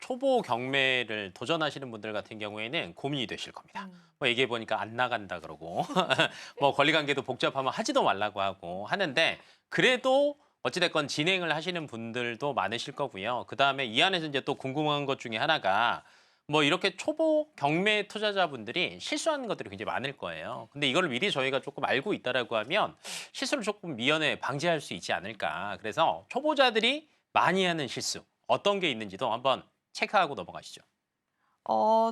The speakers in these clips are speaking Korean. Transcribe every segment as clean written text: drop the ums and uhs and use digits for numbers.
초보 경매를 도전하시는 분들 같은 경우에는 고민이 되실 겁니다. 뭐 얘기해 보니까 안 나간다 그러고 뭐 권리관계도 복잡하면 하지도 말라고 하고 하는데 그래도 어찌됐건 진행을 하시는 분들도 많으실 거고요. 그다음에 이 안에서 이제 또 궁금한 것 중에 하나가 뭐 이렇게 초보 경매 투자자분들이 실수하는 것들이 굉장히 많을 거예요. 근데 이거를 미리 저희가 조금 알고 있다라고 하면 실수를 조금 미연에 방지할 수 있지 않을까. 그래서 초보자들이 많이 하는 실수 어떤 게 있는지도 한번 체크하고 넘어가시죠.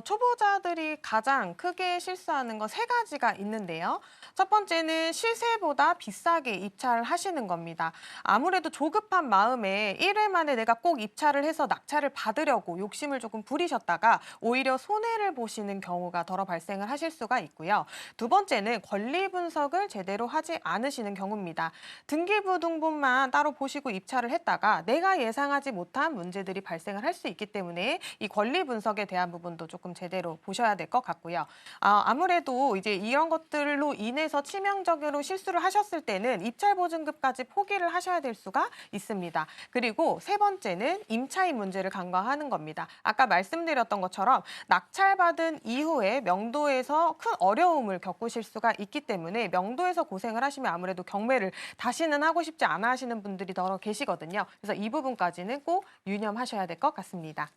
초보자들이 가장 크게 실수하는 건 세 가지가 있는데요. 첫 번째는 시세보다 비싸게 입찰을 하시는 겁니다. 아무래도 조급한 마음에 1회 만에 내가 꼭 입찰을 해서 낙찰을 받으려고 욕심을 조금 부리셨다가 오히려 손해를 보시는 경우가 더러 발생을 하실 수가 있고요. 두 번째는 권리 분석을 제대로 하지 않으시는 경우입니다. 등기부등본만 따로 보시고 입찰을 했다가 내가 예상하지 못한 문제들이 발생을 할 수 있기 때문에 이 권리 분석에 대한 부분도 조금 제대로 보셔야 될 것 같고요. 아무래도 이제 이런 것들로 인해서 치명적으로 실수를 하셨을 때는 입찰 보증금까지 포기를 하셔야 될 수가 있습니다. 그리고 세 번째는 임차인 문제를 간과하는 겁니다. 아까 말씀드렸던 것처럼 낙찰받은 이후에 명도에서 큰 어려움을 겪으실 수가 있기 때문에 명도에서 고생을 하시면 아무래도 경매를 다시는 하고 싶지 않아 하시는 분들이 더러 계시거든요. 그래서 이 부분까지는 꼭 유념하셔야 될 것 같습니다.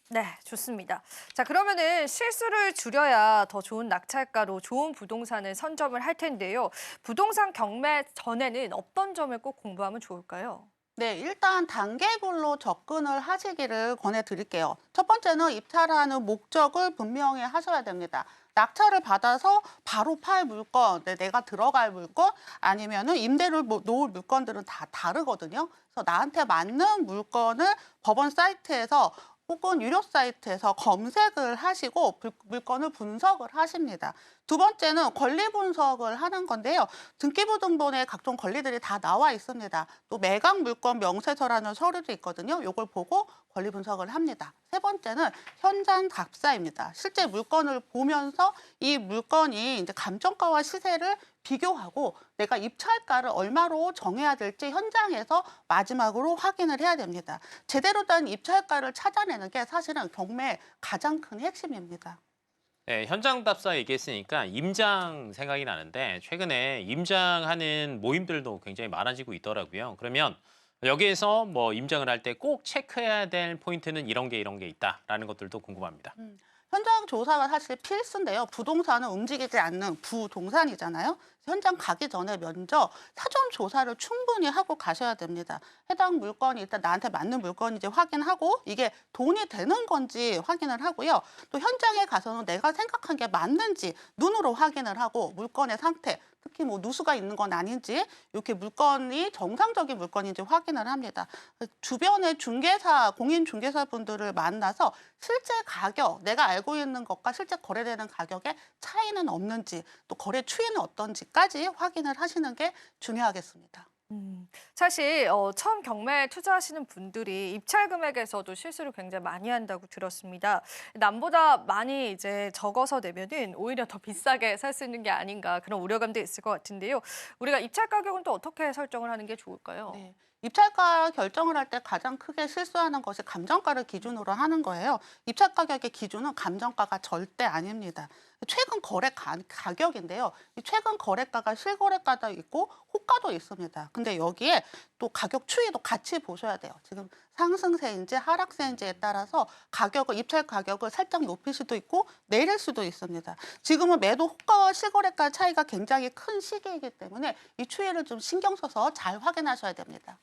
네, 좋습니다. 자, 그러면은 실수를 줄여야 더 좋은 낙찰가로 좋은 부동산을 선점을 할 텐데요. 부동산 경매 전에는 어떤 점을 꼭 공부하면 좋을까요? 네, 일단 단계별로 접근을 하시기를 권해드릴게요. 첫 번째는 입찰하는 목적을 분명히 하셔야 됩니다. 낙찰을 받아서 바로 팔 물건, 내가 들어갈 물건, 아니면은 임대를 놓을 물건들은 다 다르거든요. 그래서 나한테 맞는 물건을 법원 사이트에서 혹은 유료 사이트에서 검색을 하시고 물건을 분석을 하십니다. 두 번째는 권리 분석을 하는 건데요. 등기부등본에 각종 권리들이 다 나와 있습니다. 또 매각 물건 명세서라는 서류도 있거든요. 이걸 보고 권리 분석을 합니다. 세 번째는 현장 답사입니다. 실제 물건을 보면서 이 물건이 이제 감정가와 시세를 비교하고 내가 입찰가를 얼마로 정해야 될지 현장에서 마지막으로 확인을 해야 됩니다. 제대로 된 입찰가를 찾아내는 게 사실은 경매의 가장 큰 핵심입니다. 네, 현장 답사 얘기했으니까 임장 생각이 나는데 최근에 임장하는 모임들도 굉장히 많아지고 있더라고요. 그러면 여기에서 뭐 임장을 할 때 꼭 체크해야 될 포인트는 이런 게 있다라는 것들도 궁금합니다. 현장 조사가 사실 필수인데요. 부동산은 움직이지 않는 부동산이잖아요. 현장 가기 전에 먼저 사전 조사를 충분히 하고 가셔야 됩니다. 해당 물건이 일단 나한테 맞는 물건인지 확인하고 이게 돈이 되는 건지 확인을 하고요. 또 현장에 가서는 내가 생각한 게 맞는지 눈으로 확인을 하고 물건의 상태, 특히 뭐 누수가 있는 건 아닌지 이렇게 물건이 정상적인 물건인지 확인을 합니다. 주변의 중개사, 공인 중개사 분들을 만나서 실제 가격, 내가 알고 있는 것과 실제 거래되는 가격에 차이는 없는지 또 거래 추이는 어떤지까지 확인을 하시는 게 중요하겠습니다. 사실 처음 경매에 투자하시는 분들이 입찰 금액에서도 실수를 굉장히 많이 한다고 들었습니다. 남보다 많이 이제 적어서 내면은 오히려 더 비싸게 살 수 있는 게 아닌가 그런 우려감도 있을 것 같은데요. 우리가 입찰 가격은 또 어떻게 설정을 하는 게 좋을까요? 네. 입찰가 결정을 할 때 가장 크게 실수하는 것이 감정가를 기준으로 하는 거예요. 입찰 가격의 기준은 감정가가 절대 아닙니다. 최근 거래 가격인데요. 이 최근 거래가가 실거래가도 있고 호가도 있습니다. 근데 여기에 또 가격 추이도 같이 보셔야 돼요. 지금 상승세인지 하락세인지에 따라서 가격을 입찰 가격을 살짝 높일 수도 있고 내릴 수도 있습니다. 지금은 매도 호가와 실거래가 차이가 굉장히 큰 시기이기 때문에 이 추이를 좀 신경 써서 잘 확인하셔야 됩니다.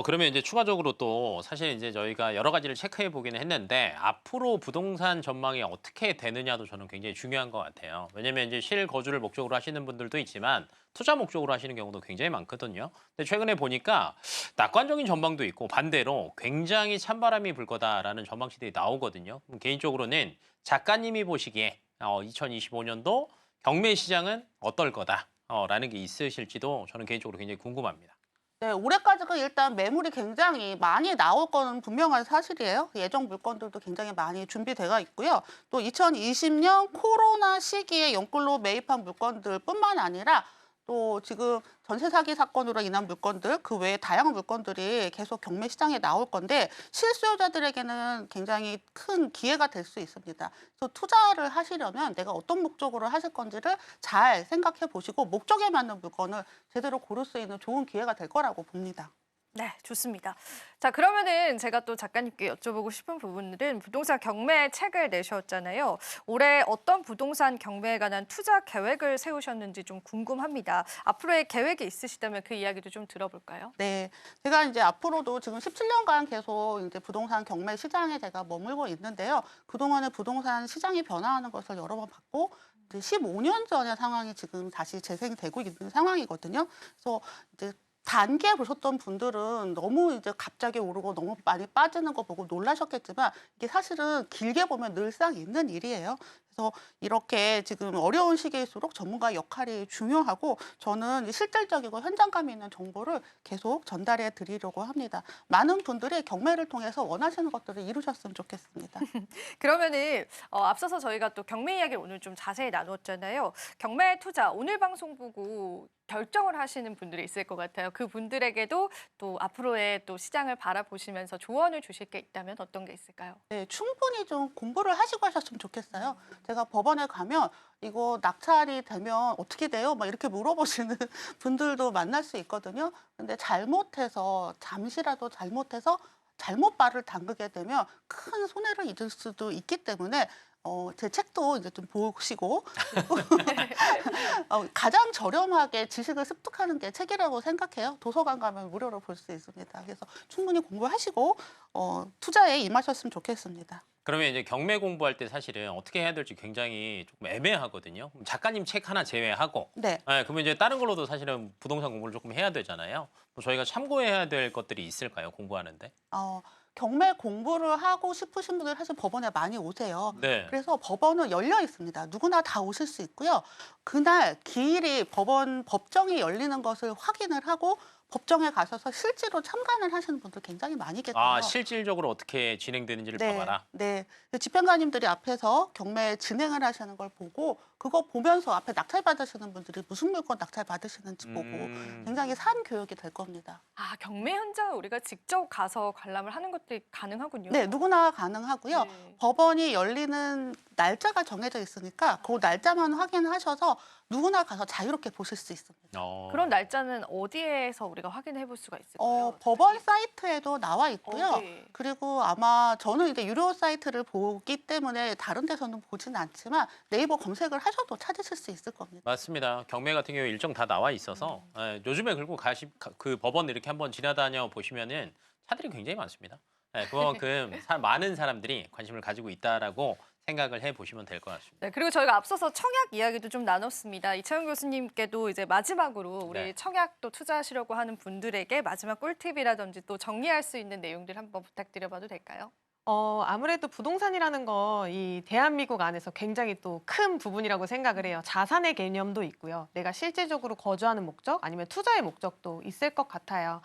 그러면 이제 추가적으로 또 사실 이제 저희가 여러 가지를 체크해 보기는 했는데 앞으로 부동산 전망이 어떻게 되느냐도 저는 굉장히 중요한 것 같아요. 왜냐면 이제 실거주를 목적으로 하시는 분들도 있지만 투자 목적으로 하시는 경우도 굉장히 많거든요. 근데 최근에 보니까 낙관적인 전망도 있고 반대로 굉장히 찬바람이 불 거다라는 전망치들이 나오거든요. 개인적으로는 작가님이 보시기에 2025년도 경매 시장은 어떨 거다라는 게 있으실지도 저는 개인적으로 굉장히 궁금합니다. 네, 올해까지가 일단 매물이 굉장히 많이 나올 거는 분명한 사실이에요. 예정 물건들도 굉장히 많이 준비되어 있고요. 또 2020년 코로나 시기에 연끌로 매입한 물건들뿐만 아니라 또 지금 전세 사기 사건으로 인한 물건들, 그 외에 다양한 물건들이 계속 경매 시장에 나올 건데 실수요자들에게는 굉장히 큰 기회가 될 수 있습니다. 그래서 투자를 하시려면 내가 어떤 목적으로 하실 건지를 잘 생각해 보시고 목적에 맞는 물건을 제대로 고를 수 있는 좋은 기회가 될 거라고 봅니다. 네, 좋습니다. 자, 그러면은 제가 또 작가님께 여쭤보고 싶은 부분들은 부동산 경매 책을 내셨잖아요. 올해 어떤 부동산 경매에 관한 투자 계획을 세우셨는지 좀 궁금합니다. 앞으로의 계획이 있으시다면 그 이야기도 좀 들어볼까요? 네, 제가 이제 앞으로도 지금 17년간 계속 이제 부동산 경매 시장에 제가 머물고 있는데요. 그동안에 부동산 시장이 변화하는 것을 여러 번 봤고, 이제 15년 전의 상황이 지금 다시 재생되고 있는 상황이거든요. 그래서 이제 단기에 보셨던 분들은 너무 이제 갑자기 오르고 너무 많이 빠지는 거 보고 놀라셨겠지만 이게 사실은 길게 보면 늘상 있는 일이에요. 그래서 이렇게 지금 어려운 시기일수록 전문가의 역할이 중요하고 저는 실질적이고 현장감 있는 정보를 계속 전달해 드리려고 합니다. 많은 분들이 경매를 통해서 원하시는 것들을 이루셨으면 좋겠습니다. 그러면은 앞서서 저희가 또 경매 이야기를 오늘 좀 자세히 나눴잖아요. 경매 투자 오늘 방송 보고 결정을 하시는 분들이 있을 것 같아요. 그 분들에게도 또 앞으로의 또 시장을 바라보시면서 조언을 주실 게 있다면 어떤 게 있을까요? 네, 충분히 좀 공부를 하시고 하셨으면 좋겠어요. 제가 법원에 가면 이거 낙찰이 되면 어떻게 돼요? 막 이렇게 물어보시는 분들도 만날 수 있거든요. 근데 잘못해서 잠시라도 잘못해서 잘못 발을 담그게 되면 큰 손해를 입을 수도 있기 때문에 제 책도 이제 좀 보시고 그리고 가장 저렴하게 지식을 습득하는 게 책이라고 생각해요. 도서관 가면 무료로 볼 수 있습니다. 그래서 충분히 공부하시고 투자에 임하셨으면 좋겠습니다. 그러면 이제 경매 공부할 때 사실은 어떻게 해야 될지 굉장히 조금 애매하거든요. 작가님 책 하나 제외하고, 네. 그러면 이제 다른 걸로도 사실은 부동산 공부를 조금 해야 되잖아요. 뭐 저희가 참고해야 될 것들이 있을까요? 공부하는데? 경매 공부를 하고 싶으신 분들 사실 법원에 많이 오세요. 네. 그래서 법원은 열려 있습니다. 누구나 다 오실 수 있고요. 그날 기일이 법정이 열리는 것을 확인을 하고 법정에 가셔서 실제로 참관을 하시는 분들 굉장히 많이 계세요. 실질적으로 어떻게 진행되는지를 네, 봐봐라. 네. 집행관님들이 앞에서 경매 진행을 하시는 걸 보고 그거 보면서 앞에 낙찰 받으시는 분들이 무슨 물건 낙찰 받으시는지 보고 굉장히 산 교육이 될 겁니다. 아, 경매 현장을 우리가 직접 가서 관람을 하는 것들이 가능하군요. 네, 누구나 가능하고요. 네. 법원이 열리는 날짜가 정해져 있으니까 그 날짜만 확인하셔서 누구나 가서 자유롭게 보실 수 있습니다. 그런 날짜는 어디에서 우리가 확인해 볼 수가 있을까요? 법원 사이트에도 나와 있고요. 네. 그리고 아마 저는 이제 유료 사이트를 보기 때문에 다른 데서는 보지는 않지만 네이버 검색을 하셔도 찾으실 수 있을 겁니다. 맞습니다. 경매 같은 경우에 일정 다 나와 있어서 요즘에 그리고 그 법원 이렇게 한번 지나다녀 보시면은 차들이 굉장히 많습니다. 그만큼 많은 사람들이 관심을 가지고 있다라고 생각을 해보시면 될 것 같습니다. 네, 그리고 저희가 앞서서 청약 이야기도 좀 나눴습니다. 이차영 교수님께도 이제 마지막으로 우리 네. 청약도 투자하시려고 하는 분들에게 마지막 꿀팁이라든지 또 정리할 수 있는 내용들 한번 부탁드려봐도 될까요? 아무래도 부동산이라는 거 이 대한민국 안에서 굉장히 또 큰 부분이라고 생각을 해요. 자산의 개념도 있고요. 내가 실질적으로 거주하는 목적 아니면 투자의 목적도 있을 것 같아요.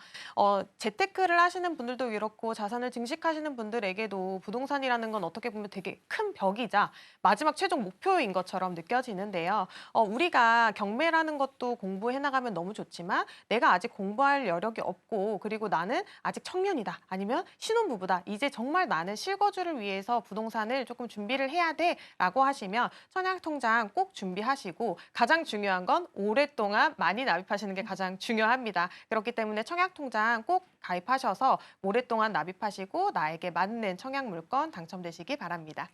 재테크를 하시는 분들도 그렇고 자산을 증식하시는 분들에게도 부동산이라는 건 어떻게 보면 되게 큰 벽이자 마지막 최종 목표인 것처럼 느껴지는데요. 우리가 경매라는 것도 공부해 나가면 너무 좋지만 내가 아직 공부할 여력이 없고 그리고 나는 아직 청년이다 아니면 신혼부부다 이제 정말 나는 실거주를 위해서 부동산을 조금 준비를 해야 돼라고 하시면 청약통장 꼭 준비하시고 가장 중요한 건 오랫동안 많이 납입하시는 게 가장 중요합니다. 그렇기 때문에 청약통장 꼭 가입하셔서 오랫동안 납입하시고 나에게 맞는 청약 물건 당첨되시기 바랍니다.